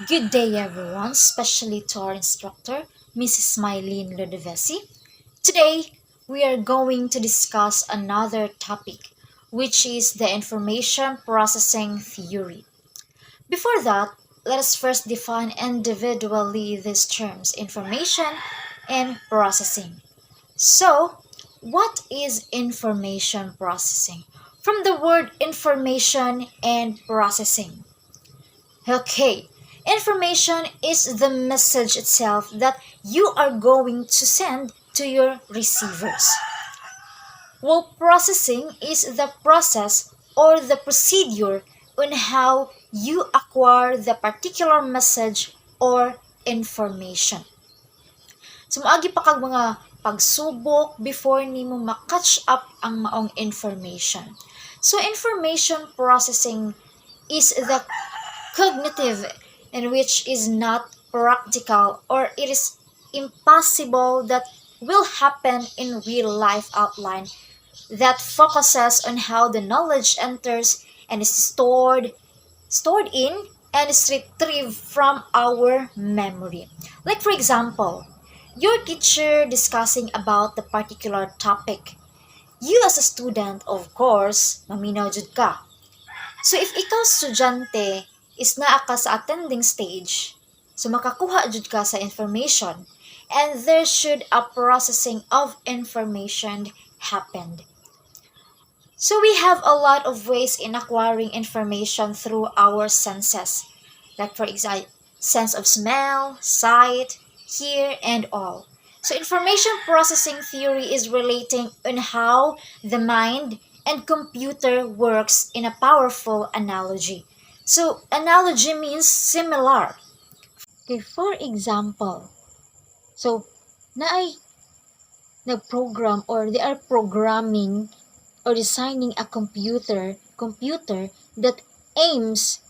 Good day, everyone, especially to our instructor, Mrs. Mylene Ludovesi. Today, we are going to discuss another topic, which is the information processing theory. Before that, let us first define individually these terms information and processing. So, what is information processing? From the word information and processing. Okay, information is the message itself that you are going to send to your receivers. While processing is the process or the procedure on how you acquire the particular message or information. So maagi pa kag mga pagsubok before nimo ma-catch up ang maong information. So information processing is the cognitive in which is not practical or it is impossible that will happen in real life outline that focuses on how the knowledge enters and is stored in and is retrieved from our memory. Like for example, your teacher discussing about the particular topic. You as a student, of course, maminaw jud ka. So if ikaw estudyante is naa ka sa attending stage, so makakuha jud ka sa information and there should a processing of information happen. So we have a lot of ways in acquiring information through our senses. Like for example, sense of smell, sight, hear, and all. So information processing theory is relating on how the mind and computer works in a powerful analogy. So analogy means similar. Okay, for example, so naay nag-program or they are programming or designing a computer that aims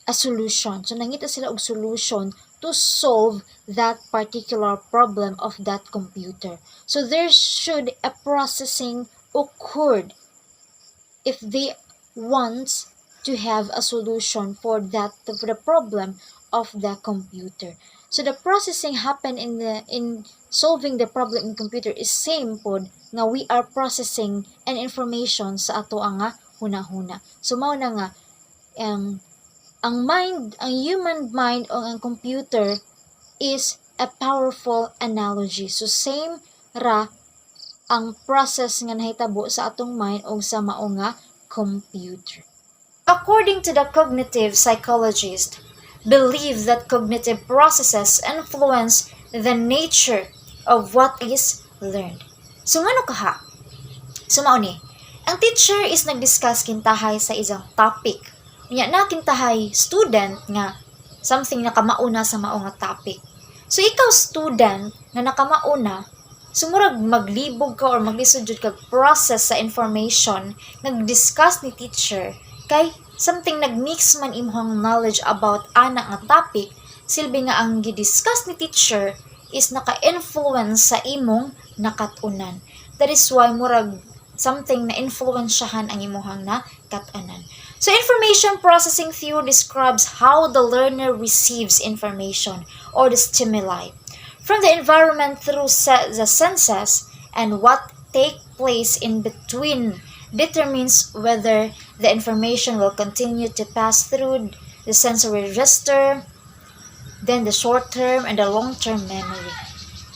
a solution. So nangita sila og solution to solve that particular problem of that computer. So there should a processing occurred if they want to have a solution for the problem of the computer. So the processing happen in solving the problem in computer is same pod nga we are processing an information sa ato nga hunahuna. So mao na nga ang human mind o ang computer is a powerful analogy. So same ra ang process nga nahitabo sa atong mind o sa mao nga computer. According to the cognitive psychologist, believe that cognitive processes influence the nature of what is learned. So ngano kaha? So mao ni, ang teacher is nagdiscuss kintahay sa isang topic. Unya na kintahay student nga something nakamauna sa mao nga topic. So ikaw student nga nakamauna, sumurag maglibog ka or maglisod jud kag process sa information nagdiscuss ni teacher kay something nagmix man imong knowledge about ana nga topic, silbi nga ang gidiscuss ni teacher is naka-influence sa imong nakatunan. That is why murag something na influensyahan ang imong nakatunan. So information processing theory describes how the learner receives information or the stimuli from the environment through the senses, and what take place in between determines whether the information will continue to pass through the sensory register, then the short-term and the long-term memory.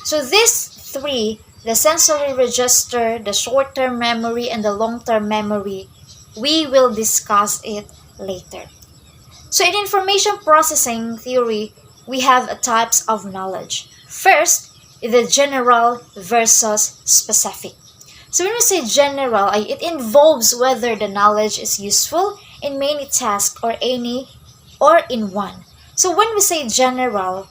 So these three, the sensory register, the short-term memory, and the long-term memory, we will discuss it later. So in information processing theory, we have types of knowledge. First, the general versus specific. So when we say general, it involves whether the knowledge is useful in many tasks or in one. So when we say general,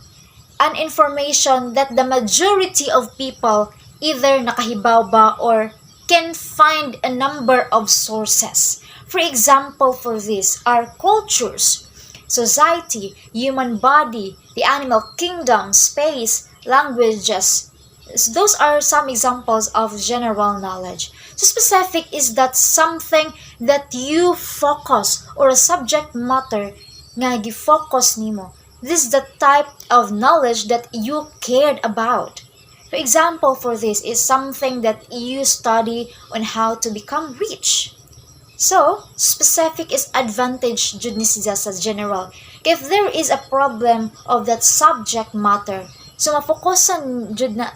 an information that the majority of people either nakahibaw ba or can find a number of sources. For example, for this are cultures, society, human body, the animal kingdom, space, languages. Those are some examples of general knowledge. So specific is that something that you focus or a subject matter nga gi-focus nimo. This is the type of knowledge that you cared about. For example, for this is something that you study on how to become rich. So, specific is advantage jud ni siya sa general. If there is a problem of that subject matter, so mafokusan jud na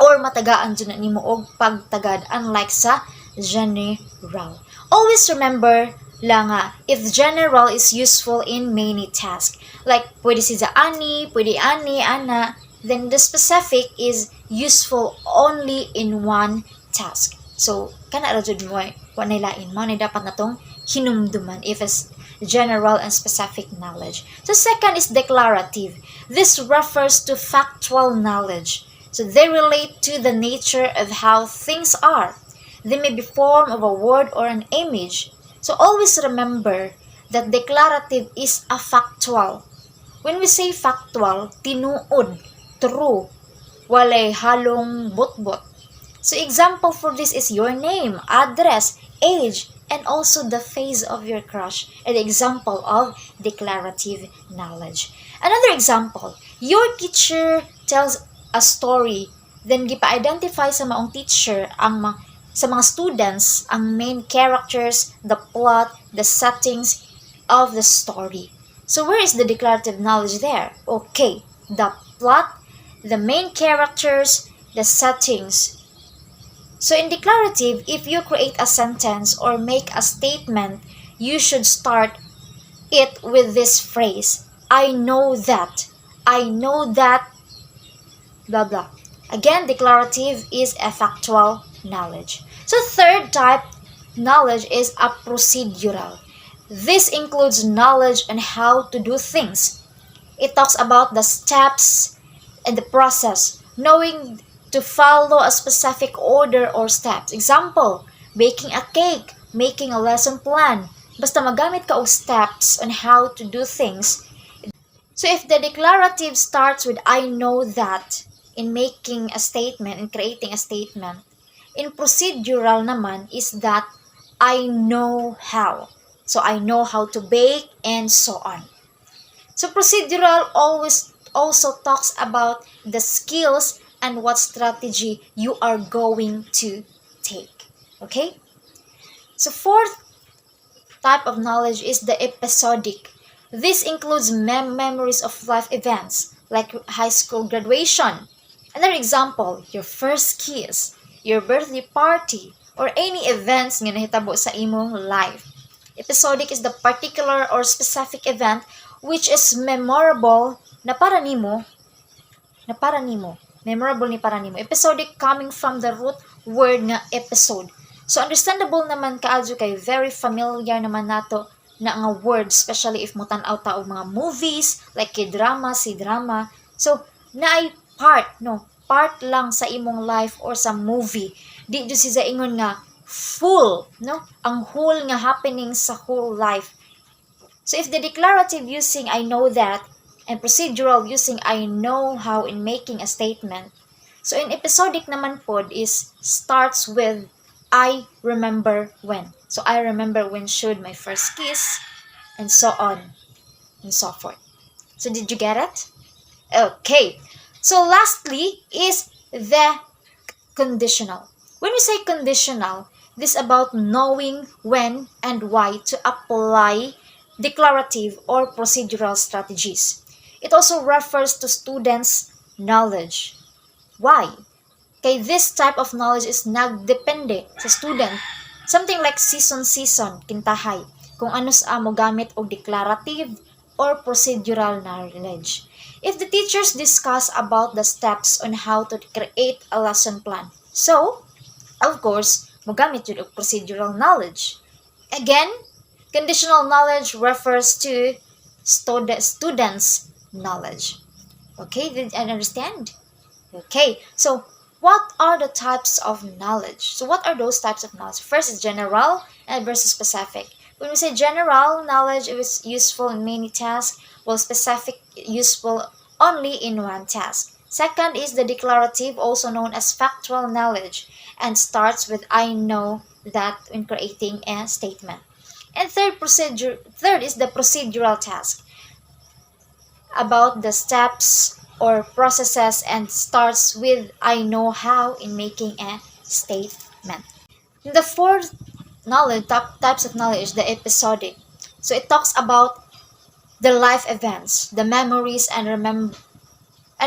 or matagaan jud na nimo og pagtagad unlike sa general. Always remember lang nga, if general is useful in many tasks, like pwede si pwede ani, ana, then the specific is useful only in one task. So, kana ra jud mo wa nilain mo ni dapat natong hinumduman if it's general and specific knowledge. So, second is declarative. This refers to factual knowledge. So, they relate to the nature of how things are. They may be form of a word or an image. So, always remember that declarative is a factual. When we say factual, tinuod, true, walay halong bot-bot. So example for this is your name, address, age, and also the face of your crush. An example of declarative knowledge. Another example, your teacher tells a story, then gipa-identify sa maong teacher sa mga students ang main characters, the plot, the settings of the story. So where is the declarative knowledge there? Okay, the plot, the main characters, the settings. So in declarative, if you create a sentence or make a statement, you should start it with this phrase, I know that, blah blah. Again, declarative is a factual knowledge. So third type knowledge is a procedural. This includes knowledge on how to do things. It talks about the steps and the process, knowing to follow a specific order or steps. Example, baking a cake, making a lesson plan. Basta magamit ka og steps on how to do things. So if the declarative starts with I know that in making a statement, in creating a statement, in procedural naman is that I know how. So I know how to bake and so on. So procedural always also talks about the skills and what strategy you are going to take. Okay? So fourth type of knowledge is the episodic. This includes memories of life events like high school graduation. Another example, your first kiss, your birthday party, or any events nga nahitabo sa imong life. Episodic is the particular or specific event which is memorable na para nimo, memorable ni para nimo. Episodic coming from the root word nga episode. So understandable naman kaadyo kay very familiar naman nato na nga word, especially if mo tan-aw ta og mga movies like K-drama, C-drama. So naay part lang sa imong life or sa movie. Di jud siya ingon nga full, no? Ang whole nga happening sa whole life. So if the declarative using I know that and procedural using I know how in making a statement. So in episodic naman pod is starts with I remember when. So I remember when should my first kiss and so on and so forth. So did you get it? Okay. So lastly is the conditional. When we say conditional, this is about knowing when and why to apply declarative or procedural strategies. It also refers to students' knowledge. Why? Kay this type of knowledge is nagdepende sa student. Something like season, kintahay. Kung ano sa mo gamit og declarative or procedural knowledge. If the teachers discuss about the steps on how to create a lesson plan. So, of course, mo gamit yun og procedural knowledge. Again, conditional knowledge refers to students' knowledge. Okay, did you understand? Okay, so what are the types of knowledge? So what are those types of knowledge? First is general and versus specific. When we say general knowledge, it is useful in many tasks, while specific useful only in one task. Second is the declarative, also known as factual knowledge, and starts with I know that when creating a statement. And third is the procedural task, about the steps or processes, and starts with I know how in making a statement. The fourth knowledge, top types of knowledge, the episodic. So it talks about the life events, the memories, and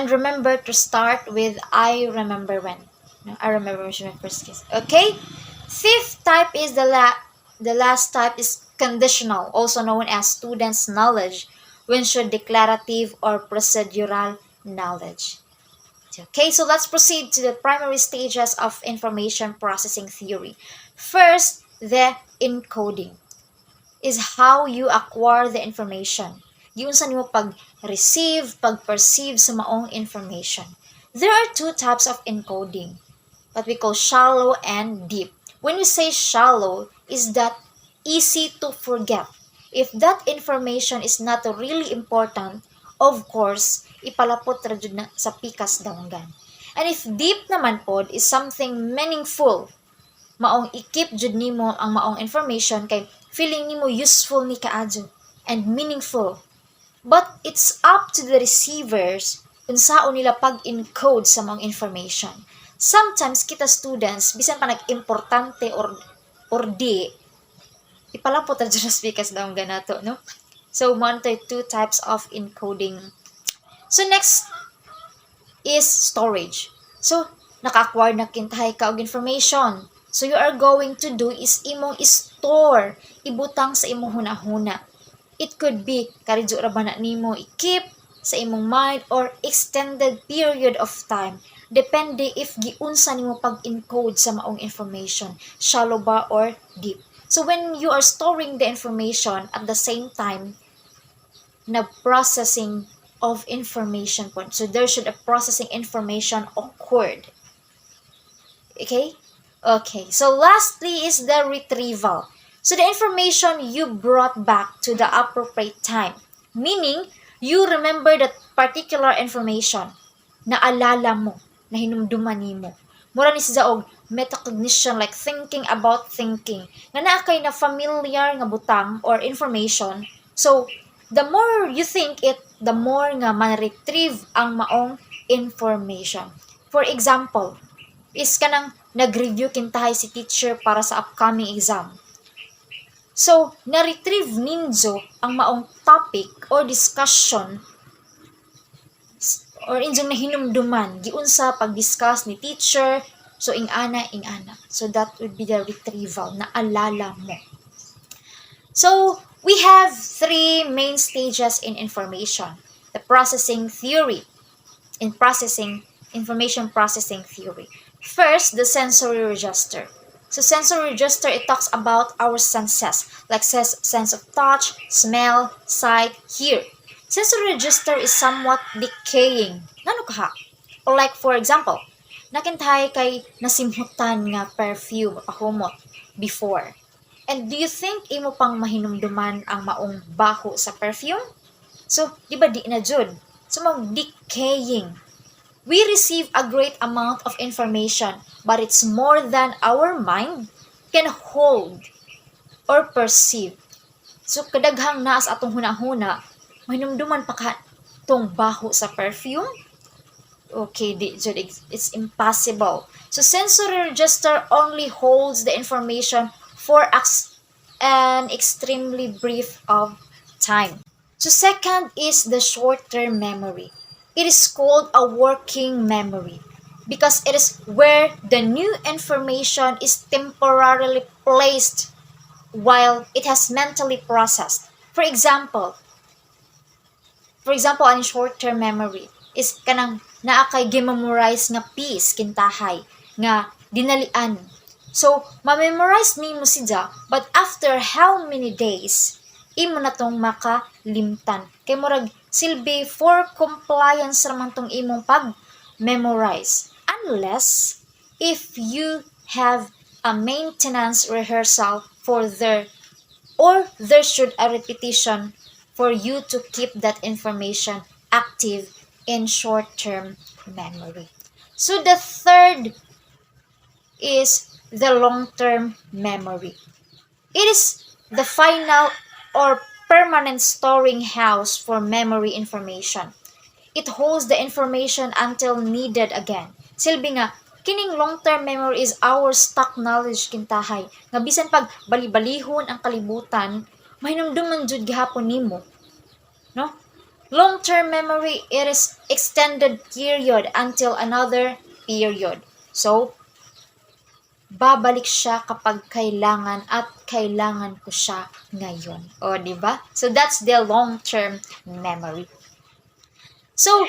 remember to start with I remember when. No, I remember when my first kiss. Okay? Fifth type is the last type is conditional, also known as student's knowledge, when should declarative or procedural knowledge. Okay, so let's proceed to the primary stages of information processing theory. First, the encoding is how you acquire the information. Yun sa nimo pag-receive, pag-perceive sa maong information. There are two types of encoding, what we call shallow and deep. When we say shallow, is that easy to forget. If that information is not really important, of course, ipalapot ra jud na sa pikas dawgan. And if deep naman pod is something meaningful, maong ikip jud nimo ang maong information kay feeling nimo useful ni kaadyo and meaningful. But it's up to the receivers unsaon nila pag-encode sa maong information. Sometimes kita students bisan pa nag-importante or di ipalapot ra jud sa pikas daw ganato, no? So mo two types of encoding. So next is storage. So naka-acquire na kintahay ka og information. So you are going to do is imong store, ibutang sa imong hunahuna. It could be karidyo ra ba na nimo i-keep sa imong mind or extended period of time. Depende if giunsa nimo pag-encode sa maong information, shallow ba or deep. So when you are storing the information at the same time na processing of information po. So there should a processing information occurred. Okay? Okay. So lastly is the retrieval. So the information you brought back to the appropriate time. Meaning, you remember that particular information. Naalala mo, na hinumduman nimo. Mura ni siya og metacognition, like thinking about thinking. Nga naa kay na familiar nga butang or information. So, the more you think it, the more nga man-retrieve ang maong information. For example, is kanang nag-review kintahay si teacher para sa upcoming exam. So, na-retrieve ninyo ang maong topic or discussion or inyong nahinumduman giunsa pag-discuss ni teacher. So, ingana. So, that would be the retrieval, na alala mo. So, we have three main stages in information. The processing theory, information processing theory. First, the sensory register. So sensory register, it talks about our senses, like sense of touch, smell, sight, hear. Sensory register is somewhat decaying. Ngano kaha? Or like for example, nakintahay kay nasimhutan nga perfume ahumot before. And do you think imo pang mahinumduman ang maong baho sa perfume? So, di ba di na jud? So, decaying. We receive a great amount of information, but it's more than our mind can hold or perceive. So, kadaghang naas atong hunahuna, mahinumduman pa ka tong baho sa perfume? Okay, it's impossible. So, sensory register only holds the information for an extremely brief of time. So, second is the short-term memory. It is called a working memory because it is where the new information is temporarily placed while it has mentally processed. For example, ang short-term memory is kanang naa kay gi-memorize nga piece kintahay nga dinalian. So, ma-memorize nimo siya, but after how many days, imo na tong makalimtan. Kay murag silbi for compliance raman tong imong pag-memorize. Unless, if you have a maintenance rehearsal there should a repetition for you to keep that information active in short-term memory. So the third is the long-term memory. It is the final or permanent storing house for memory information. It holds the information until needed again. Silbi nga, kining long-term memory is our stock knowledge kintahay. Nga bisan pag bali-balihon ang kalibutan, mahinumduman jud gihapon nimo, no? Long-term memory, it is extended period until another period. So, babalik siya kapag kailangan at kailangan ko siya ngayon. O, di ba? So, that's the long-term memory. So,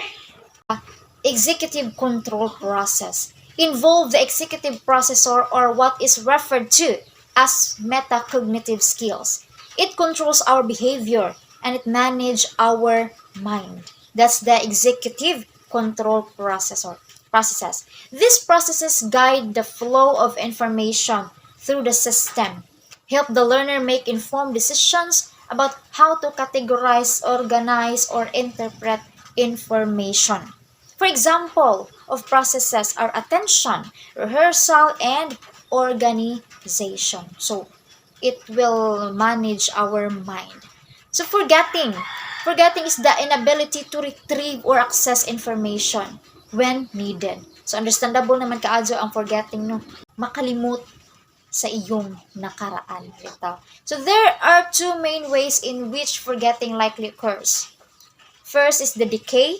executive control process involve the executive processor or what is referred to as metacognitive skills. It controls our behavior and it manages our mind. That's the executive control processes. These processes guide the flow of information through the system, help the learner make informed decisions about how to categorize, organize, or interpret information. For example, of processes are attention, rehearsal, and organization. So, it will manage our mind. So, forgetting is the inability to retrieve or access information when needed. So, understandable naman kaadyo ang forgetting, no? Makalimot sa iyong nakaraan. Ito. So, there are two main ways in which forgetting likely occurs. First is the decay,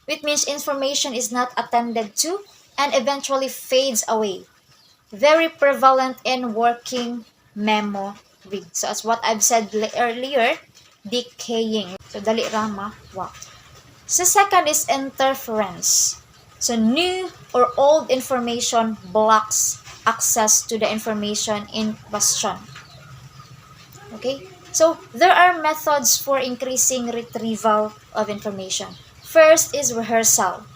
which means information is not attended to and eventually fades away. Very prevalent in working memory. So as what I've said earlier, decaying. So dali rama, wow. So second is interference. So new or old information blocks access to the information in question. Okay? So there are methods for increasing retrieval of information. First is rehearsal.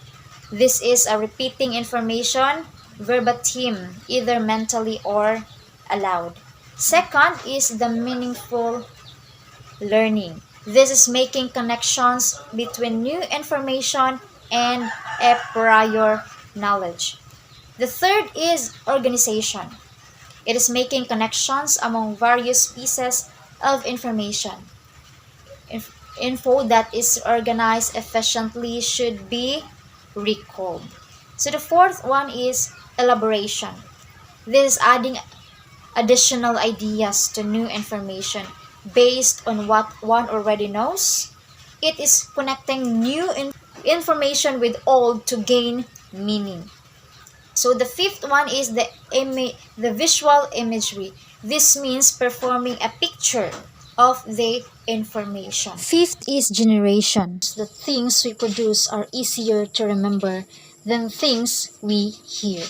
This is a repeating information verbatim, either mentally or aloud. Second is the meaningful learning. This is making connections between new information and a prior knowledge. The third is organization. It is making connections among various pieces of information. Info that is organized efficiently should be recalled. So the fourth one is elaboration. This is adding additional ideas to new information based on what one already knows. It is connecting new information with old to gain meaning. So the fifth one is the visual imagery. This means performing a picture of the information. Fifth is generation. The things we produce are easier to remember than things we hear.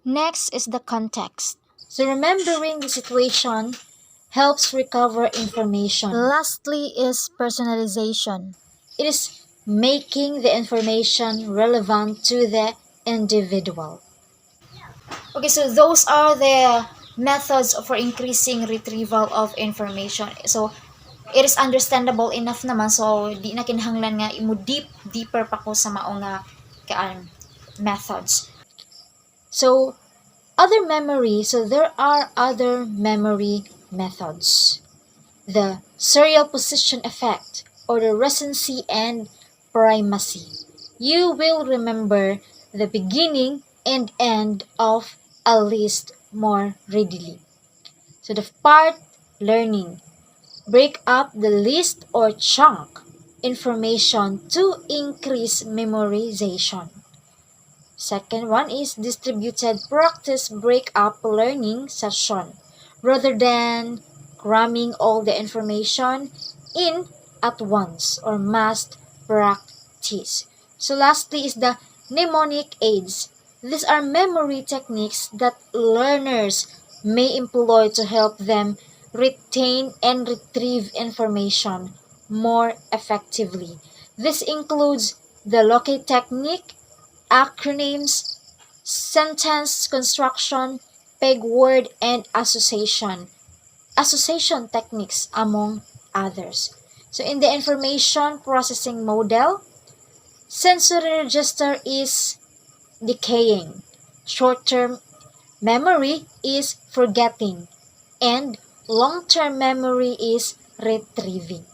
Next is the context. So remembering the situation helps recover information. Lastly is personalization. It is making the information relevant to the individual. Okay, so those are the methods for increasing retrieval of information. So, it is understandable enough naman. So, di na kinahanglan nga imo deeper pa ko sa mao nga methods. So, there are other memory methods. The serial position effect or the recency and primacy. You will remember the beginning and end of a list more readily. So the part learning. Break up the list or chunk information to increase memorization. Second one is distributed practice break up learning session rather than cramming all the information in at once or mass practice. So lastly is the mnemonic aids. These are memory techniques that learners may employ to help them retain and retrieve information more effectively. This includes the locate technique, acronyms, sentence construction, peg word, and association techniques, among others. So in the information processing model, sensory register is decaying, short-term memory is forgetting, and long-term memory is retrieving.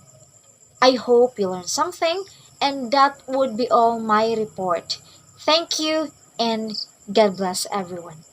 I hope you learned something, and that would be all my report. Thank you, and God bless everyone.